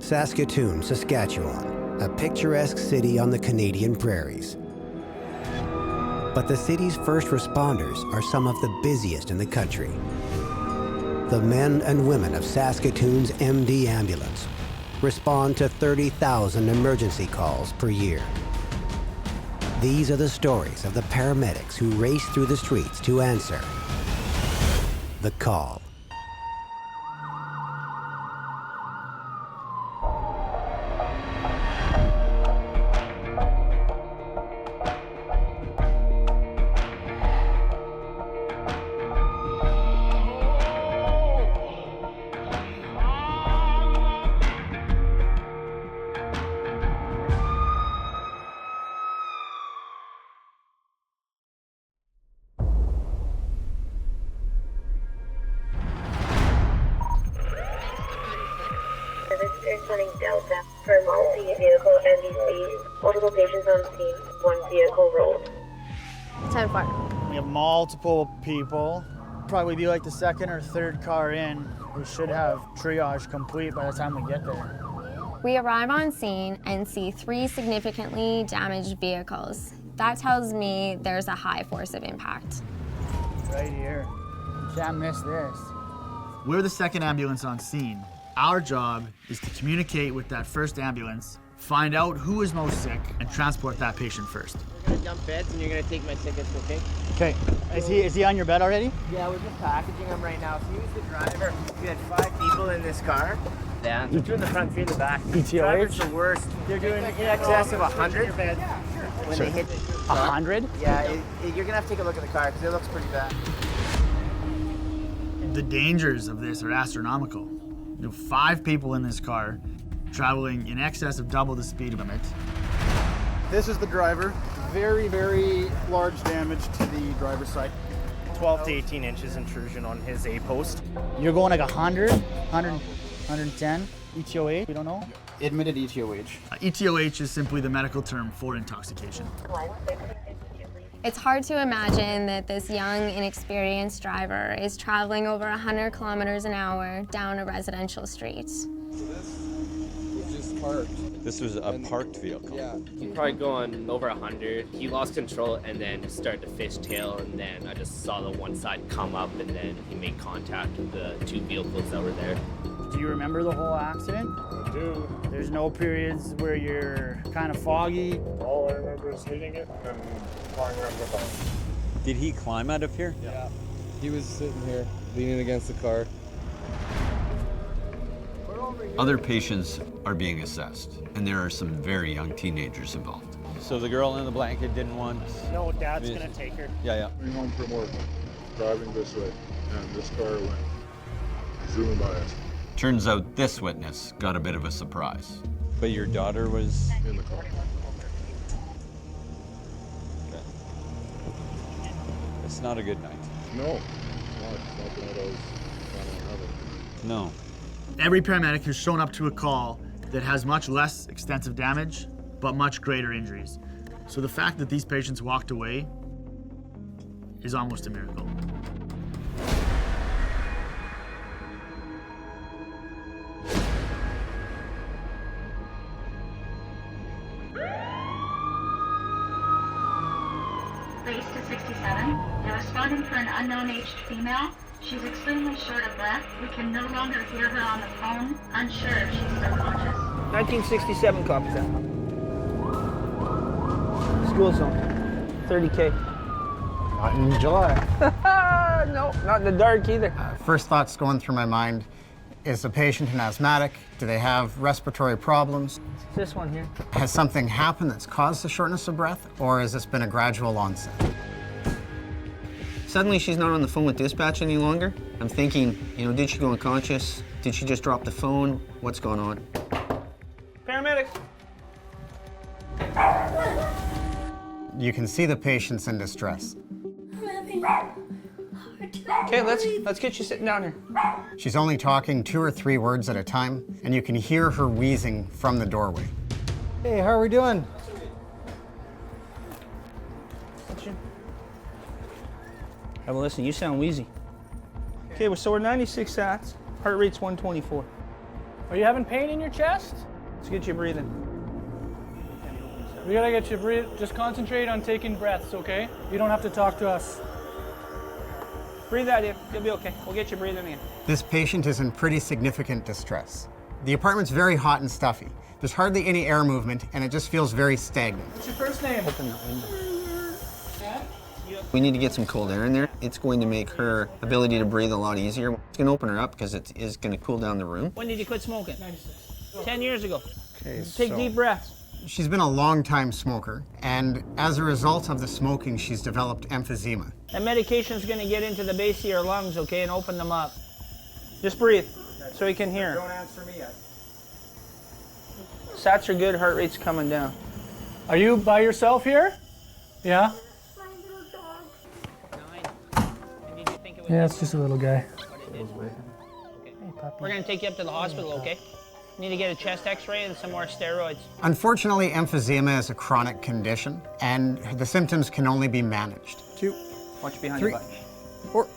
Saskatoon, Saskatchewan, a picturesque city on the Canadian prairies. But the city's first responders are some of the busiest in the country. The men and women of Saskatoon's MD ambulance respond to 30,000 emergency calls per year. These are the stories of the paramedics who race through the streets to answer the call. Running Delta for multi-vehicle NBC, multiple patients on scene, one vehicle rolled. 10-4. We have multiple people, probably be like the second or third car in. We should have triage complete by the time we get there. We arrive on scene and see 3 significantly damaged vehicles. That tells me there's a high force of impact. Right here. You can't miss this. We're the second ambulance on scene. Our job is to communicate with that first ambulance, find out who is most sick, and transport that patient first. We're gonna dump beds and you're gonna take my tickets, okay? Okay. Is he on your bed already? Yeah, we're just packaging him right now. If he was the driver, we had 5 people in this car. Yeah. 2 in the front, 3 in the back. ETOH? Driver's the worst. They're doing in excess of 100 when they hit the car. 100? Yeah, you're gonna have to take a look at the car because it looks pretty bad. The dangers of this are astronomical. 5 people in this car, traveling in excess of double the speed limit. This is the driver. Very, very large damage to the driver's side. 12 to 18 inches intrusion on his A-post. You're going like 100, 110, ETOH, we don't know? Admitted ETOH. ETOH is simply the medical term for intoxication. It's hard to imagine that this young, inexperienced driver is traveling over 100 kilometers an hour down a residential street. This was just parked. This was a parked vehicle? Yeah. He probably going over 100. He lost control and then started to fishtail, and then I just saw the one side come up, and then he made contact with the 2 vehicles that were there. Do you remember the whole accident? I do. There's no periods where you're kind of foggy? All I remember is hitting it and flying around the back. Did he climb out of here? Yeah. He was sitting here, leaning against the car. Other patients are being assessed, and there are some very young teenagers involved. So the girl in the blanket didn't want... No, Dad's gonna take her. Yeah. Coming home from work, driving this way, and this car went zooming by us. Turns out this witness got a bit of a surprise. But your daughter was... In the car. Okay. It's not a good night. No, it's not the night I was planning on having. No. Every paramedic has shown up to a call that has much less extensive damage, but much greater injuries. So the fact that these patients walked away is almost a miracle. Race to 67. They're responding for an unknown aged female. She's extremely short of breath. We can no longer hear her on the phone. Unsure if she's still conscious. 1967 copies that. School zone. 30K. Not in July. No, not in the dark either. First thoughts going through my mind, is the patient an asthmatic? Do they have respiratory problems? This one here. Has something happened that's caused the shortness of breath, or has this been a gradual onset? Suddenly she's not on the phone with dispatch any longer. I'm thinking, did she go unconscious? Did she just drop the phone? What's going on? Paramedics. You can see the patient's in distress. Okay, let's get you sitting down here. She's only talking 2 or 3 words at a time, and you can hear her wheezing from the doorway. Hey, how are we doing? Well, listen, you sound wheezy. Okay, so we're 96 sats. Heart rate's 124. Are you having pain in your chest? Let's get you breathing. We gotta get you breathe. Just concentrate on taking breaths, okay? You don't have to talk to us. Breathe that in. You'll be okay. We'll get you breathing again. This patient is in pretty significant distress. The apartment's very hot and stuffy. There's hardly any air movement, and it just feels very stagnant. What's your first name? Open that window. We need to get some cold air in there. It's going to make her ability to breathe a lot easier. It's going to open her up because it is going to cool down the room. When did you quit smoking? 96. 10 years ago. Okay, Take deep breaths. She's been a long-time smoker, and as a result of the smoking, she's developed emphysema. That medication's going to get into the base of your lungs, okay, and open them up. Just breathe so you can hear. Don't answer me yet. Sats are good, heart rate's coming down. Are you by yourself here? Yeah? Yeah, it's just a little guy. We're going to take you up to the hospital, okay? Need to get a chest x-ray and some more steroids. Unfortunately, emphysema is a chronic condition, and the symptoms can only be managed. 2. Watch behind 3. your butt. 4.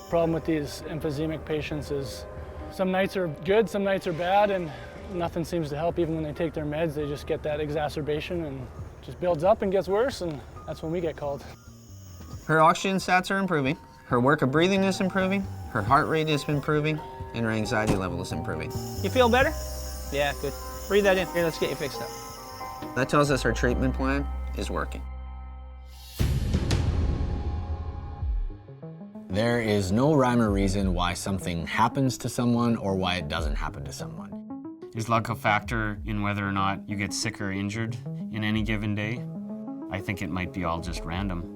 Problem with these emphysemic patients is some nights are good, some nights are bad, and nothing seems to help. Even when they take their meds, they just get that exacerbation and just builds up and gets worse, and that's when we get called. Her oxygen sats are improving. Her work of breathing is improving. Her heart rate is improving. And her anxiety level is improving. You feel better? Yeah, good. Breathe that in. Here, let's get you fixed up. That tells us our treatment plan is working. There is no rhyme or reason why something happens to someone or why it doesn't happen to someone. Is luck a factor in whether or not you get sick or injured in any given day? I think it might be all just random.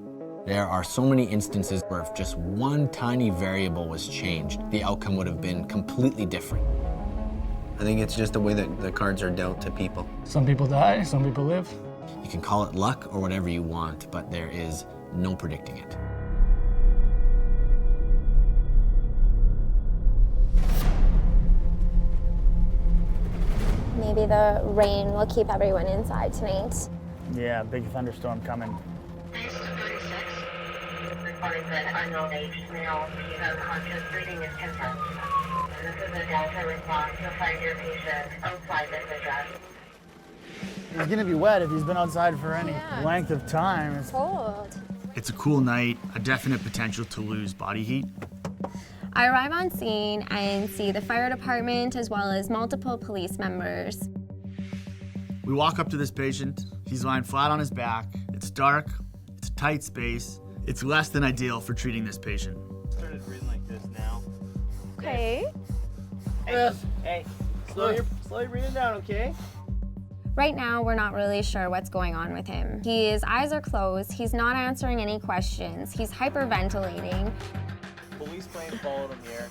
There are so many instances where if just one tiny variable was changed, the outcome would have been completely different. I think it's just the way that the cards are dealt to people. Some people die, some people live. You can call it luck or whatever you want, but there is no predicting it. Maybe the rain will keep everyone inside tonight. Yeah, big thunderstorm coming. Reporting for an unknown aged male. He's unconscious, breathing is confirmed. This is a Delta response. You'll find your patient outside this address. He's gonna be wet if he's been outside for any length of time. It's cold. It's a cool night, a definite potential to lose body heat. I arrive on scene and see the fire department as well as multiple police members. We walk up to this patient. He's lying flat on his back. It's dark. It's a tight space. It's less than ideal for treating this patient. Started breathing like this now. Okay. Hey, slow your breathing down, okay? Right now, we're not really sure what's going on with him. His eyes are closed. He's not answering any questions. He's hyperventilating. Police plane followed him here.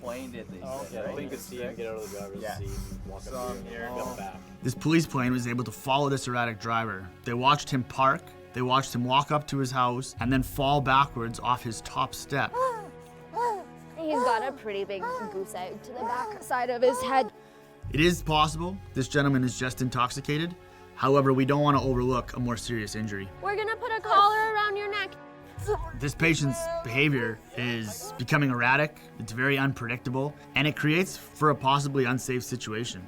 Plane did, they said. Right? You could see him get out of the driver's seat and walk up here and come back. This police plane was able to follow this erratic driver. They watched him park, they watched him walk up to his house, and then fall backwards off his top step. He's got a pretty big goose egg to the back side of his head. It is possible this gentleman is just intoxicated. However, we don't want to overlook a more serious injury. We're gonna put a collar around your neck. This patient's behavior is becoming erratic, it's very unpredictable, and it creates for a possibly unsafe situation.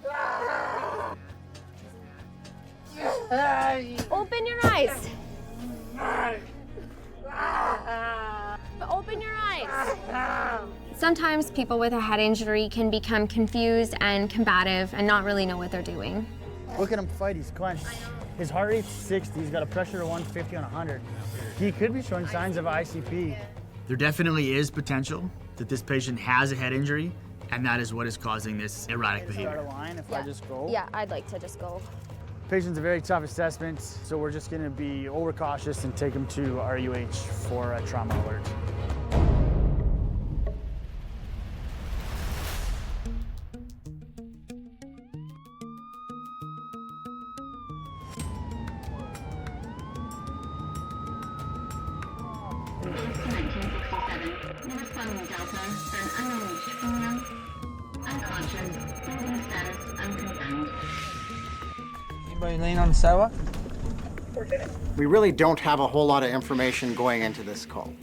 Open your eyes. Open your eyes. Sometimes people with a head injury can become confused and combative and not really know what they're doing. Look at him fight, he's clenched. His heart rate's 60, he's got a pressure of 150 on 100. He could be showing signs of ICP. There definitely is potential that this patient has a head injury, and that is what is causing this erratic behavior. Start a line if I just go? Yeah, I'd like to just go. Patient's a very tough assessment, so we're just gonna be overcautious and take him to RUH for a trauma alert. Anybody laying on the sidewalk? We really don't have a whole lot of information going into this call.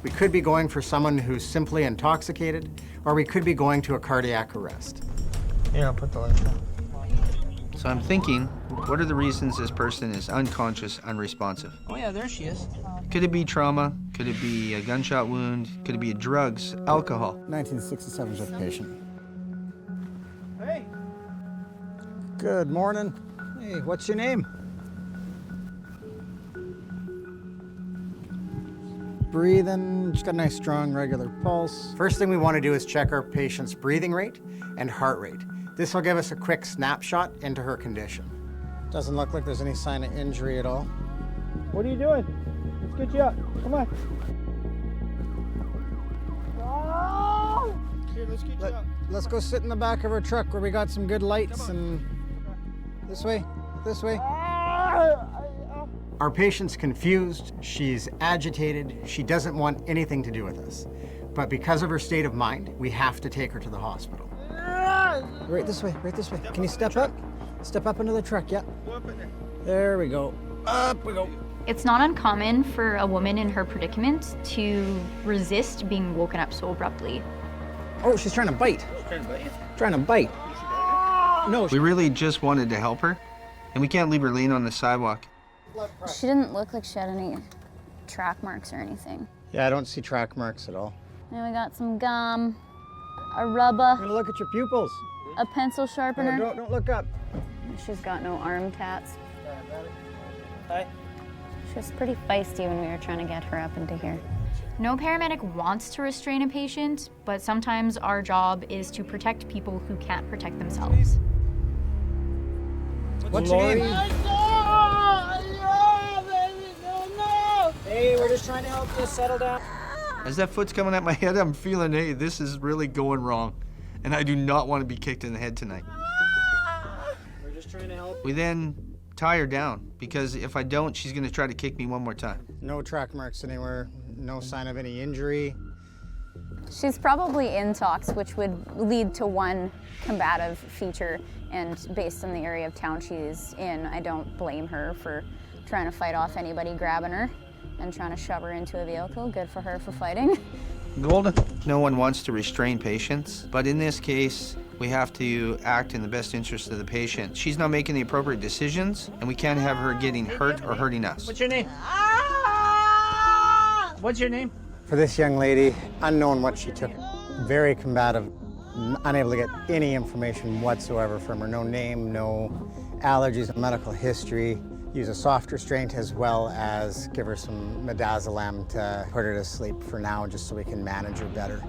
We could be going for someone who's simply intoxicated, or we could be going to a cardiac arrest. Here, I'll put the lights on. So I'm thinking, what are the reasons this person is unconscious, unresponsive? Oh yeah, there she is. Could it be trauma? Could it be a gunshot wound? Could it be drugs, alcohol? 1967 is a patient. Hey. Good morning. Hey, what's your name? Breathing, just got a nice strong regular pulse. First thing we want to do is check our patient's breathing rate and heart rate. This will give us a quick snapshot into her condition. Doesn't look like there's any sign of injury at all. What are you doing? Let's get you up. Come on. Here, let's get you up. Let's go sit in the back of her truck where we got some good lights and this way, this way. Our patient's confused, she's agitated, she doesn't want anything to do with us. But because of her state of mind, we have to take her to the hospital. Right this way, right this way. Can you step up? Step up into the truck, yeah. There we go. Up we go. It's not uncommon for a woman in her predicament to resist being woken up so abruptly. Oh, she's trying to bite. Trying to bite. No. We really just wanted to help her, and we can't leave her laying on the sidewalk. She didn't look like she had any track marks or anything. Yeah, I don't see track marks at all. And we got some gum, a rubber. I'm gonna look at your pupils. A pencil sharpener. No, don't look up. She's got no arm tats. Hi. She was pretty feisty when we were trying to get her up into here. No paramedic wants to restrain a patient, but sometimes our job is to protect people who can't protect themselves. What's your name? Hey, we're just trying to help you settle down. As that foot's coming at my head, I'm feeling, hey, this is really going wrong. And I do not want to be kicked in the head tonight. We're just trying to help. We then tie her down, because if I don't, she's going to try to kick me one more time. No track marks anywhere, no sign of any injury. She's probably intox, which would lead to one combative feature, and based on the area of town she's in, I don't blame her for trying to fight off anybody grabbing her and trying to shove her into a vehicle. Good for her for fighting. Golden. No one wants to restrain patients, but in this case, we have to act in the best interest of the patient. She's not making the appropriate decisions, and we can't have her getting hurt or hurting us. What's your name? What's your name? For this young lady, unknown what she took. Very combative, unable to get any information whatsoever from her. No name, no allergies, medical history. Use a soft restraint as well as give her some midazolam to put her to sleep for now, just so we can manage her better.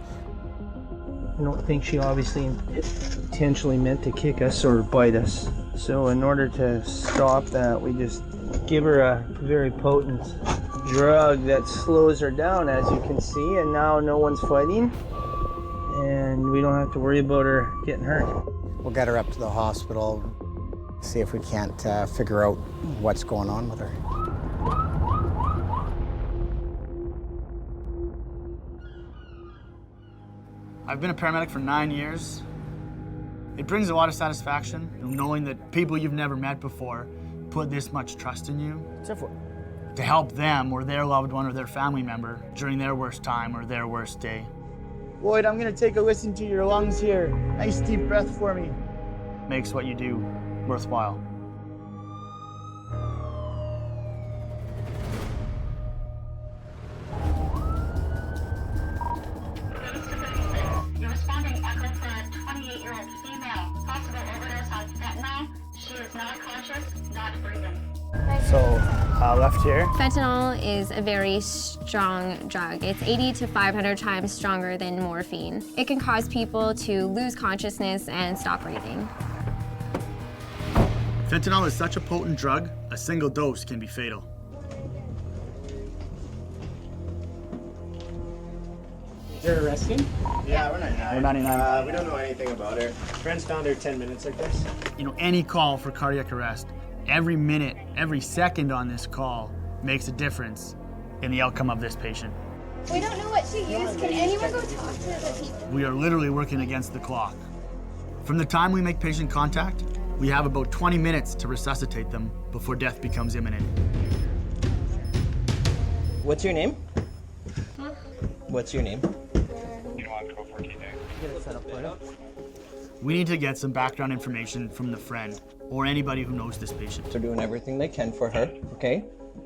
I don't think she obviously intentionally meant to kick us or bite us. So in order to stop that, we just give her a very potent drug that slows her down, as you can see, and now no one's fighting, and we don't have to worry about her getting hurt. We'll get her up to the hospital, see if we can't figure out what's going on with her. I've been a paramedic for 9 years. It brings a lot of satisfaction, knowing that people you've never met before put this much trust in you to help them or their loved one or their family member during their worst time or their worst day. Lloyd, I'm gonna take a listen to your lungs here. Nice deep breath for me. Makes what you do worthwhile. You're responding echo for a 28-year-old female. Possible overdose on fentanyl. She is not conscious, not breathing. So, left here. Fentanyl is a very strong drug. It's 80 to 500 times stronger than morphine. It can cause people to lose consciousness and stop breathing. Fentanyl is such a potent drug, a single dose can be fatal. You're arresting? Yeah, we're 99. We're 99. We don't know anything about her. Friends found her 10 minutes, I guess. You know, any call for cardiac arrest, every minute, every second on this call makes a difference in the outcome of this patient. We don't know what she used. Can anyone go talk to the people? We are literally working against the clock. From the time we make patient contact, we have about 20 minutes to resuscitate them before death becomes imminent. What's your name? What's your name? We need to get some background information from the friend or anybody who knows this patient. They're doing everything they can for her, okay?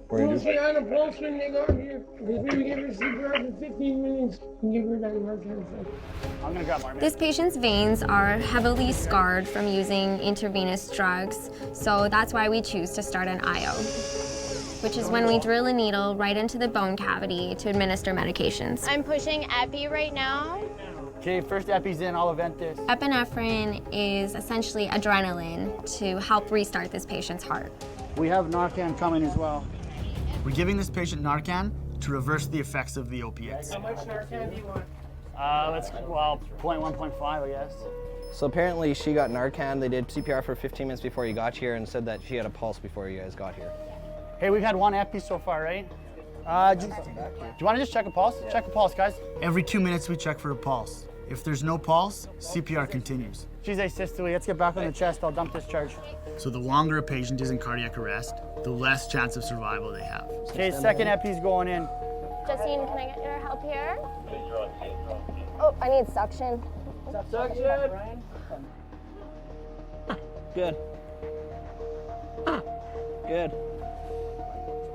We're gonna do... on a pulse when they got here. Because we give her CPR for 15 minutes and give her that emergency. I'm gonna grab more. This patient's veins are heavily scarred from using intravenous drugs, so that's why we choose to start an IO, which is when we drill a needle right into the bone cavity to administer medications. I'm pushing epi right now. Okay, first epi's in, I'll event this. Epinephrine is essentially adrenaline to help restart this patient's heart. We have Narcan coming as well. We're giving this patient Narcan to reverse the effects of the opiates. How much Narcan do you want? Well, 0.1, 0.5, I guess. So apparently she got Narcan. They did CPR for 15 minutes before you got here and said that she had a pulse before you guys got here. Hey, we've had one epi so far, right? Do you want to just check a pulse? Check a pulse, guys. Every 2 minutes we check for a pulse. If there's no pulse, CPR continues. She's asystole. Let's get back on the chest. I'll dump this charge. So the longer a patient is in cardiac arrest, the less chance of survival they have. Okay, second epi's going in. Justine, can I get your help here? Oh, I need suction. Suction. Good. Good.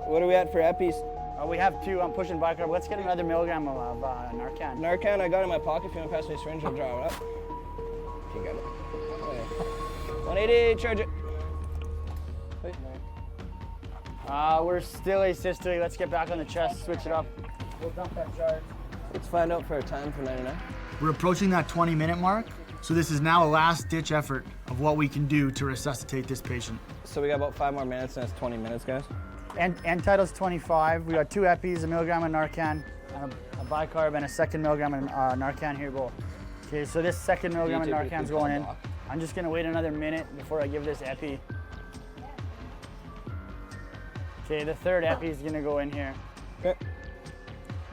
What are we at for epis? We have 2. I'm pushing bicarb. Let's get another milligram of Narcan. Narcan, I got it in my pocket. If you want to pass me a syringe, I'll draw it up. You got it. Okay. 180, charge it. Wait. We're still asystole. Let's get back on the chest, switch it up. We'll dump that charge. Let's find out for a time for 99. We're approaching that 20-minute mark, so this is now a last-ditch effort of what we can do to resuscitate this patient. So we got about 5 more minutes, and it's 20 minutes, guys. End title's 25. We got 2 epis, a milligram of Narcan, and a bicarb, and a second milligram of Narcan here both. Okay, so this second milligram of Narcan's going in. I'm just gonna wait another minute before I give this epi. Okay, the third epi is gonna go in here. Okay. So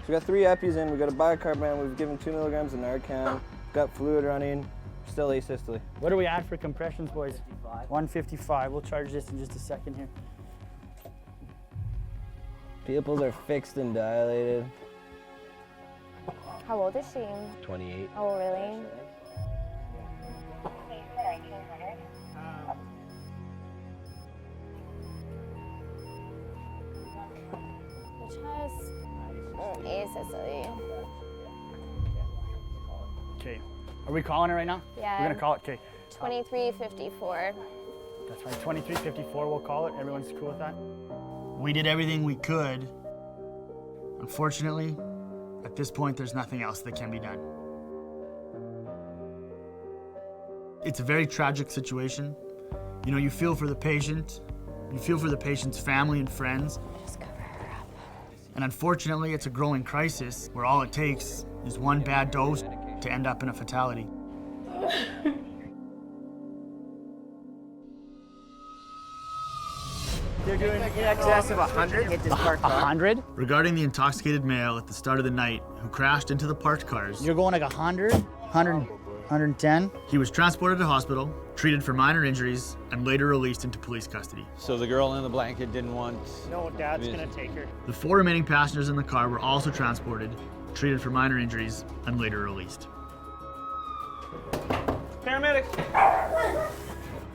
we got 3 epis in. We got a bicarb, man. We've given 2 milligrams of Narcan. Got fluid running. Still asystole. What are we at for compressions, boys? 155. We'll charge this in just a second here. Pupils are fixed and dilated. How old is she? 28. Oh, really? Asystole. Okay. Are we calling it right now? Yeah. We're gonna call it. Okay. 2354. That's right. 2354. We'll call it. Everyone's cool with that? We did everything we could. Unfortunately, at this point, there's nothing else that can be done. It's a very tragic situation. You know, you feel for the patient, you feel for the patient's family and friends. Just cover her up. And unfortunately, it's a growing crisis where all it takes is one bad dose to end up in a fatality. You're doing in excess of 100 hit this parked car. 100? Regarding the intoxicated male at the start of the night who crashed into the parked cars. You're going like 100? 110? He was transported to hospital, treated for minor injuries, and later released into police custody. So the girl in the blanket didn't want... No, Dad's gonna take her. The 4 remaining passengers in the car were also transported, treated for minor injuries, and later released. Paramedics!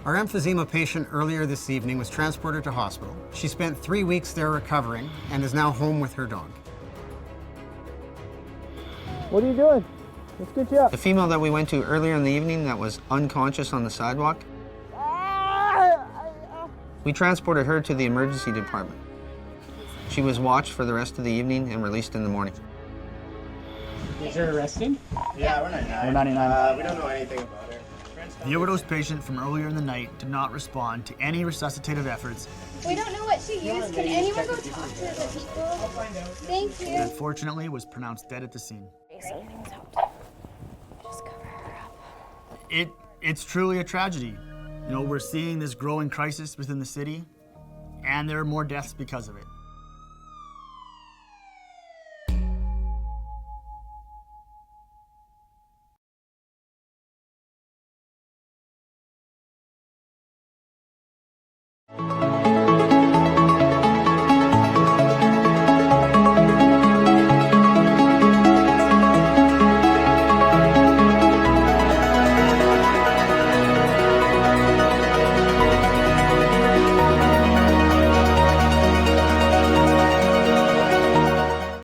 Our emphysema patient earlier this evening was transported to hospital. She spent 3 weeks there recovering and is now home with her dog. What are you doing? Let's get you up. The female that we went to earlier in the evening that was unconscious on the sidewalk, we transported her to the emergency department. She was watched for the rest of the evening and released in the morning. Is her arrested? Yeah, we're 99. We're 99. We don't know anything about her. The overdose patient from earlier in the night did not respond to any resuscitative efforts. We don't know what she used. Can anyone go talk to the people? I'll find out. Thank you. And unfortunately was pronounced dead at the scene. Something's helped. Just cover her up. It's truly a tragedy. You know, we're seeing this growing crisis within the city, and there are more deaths because of it.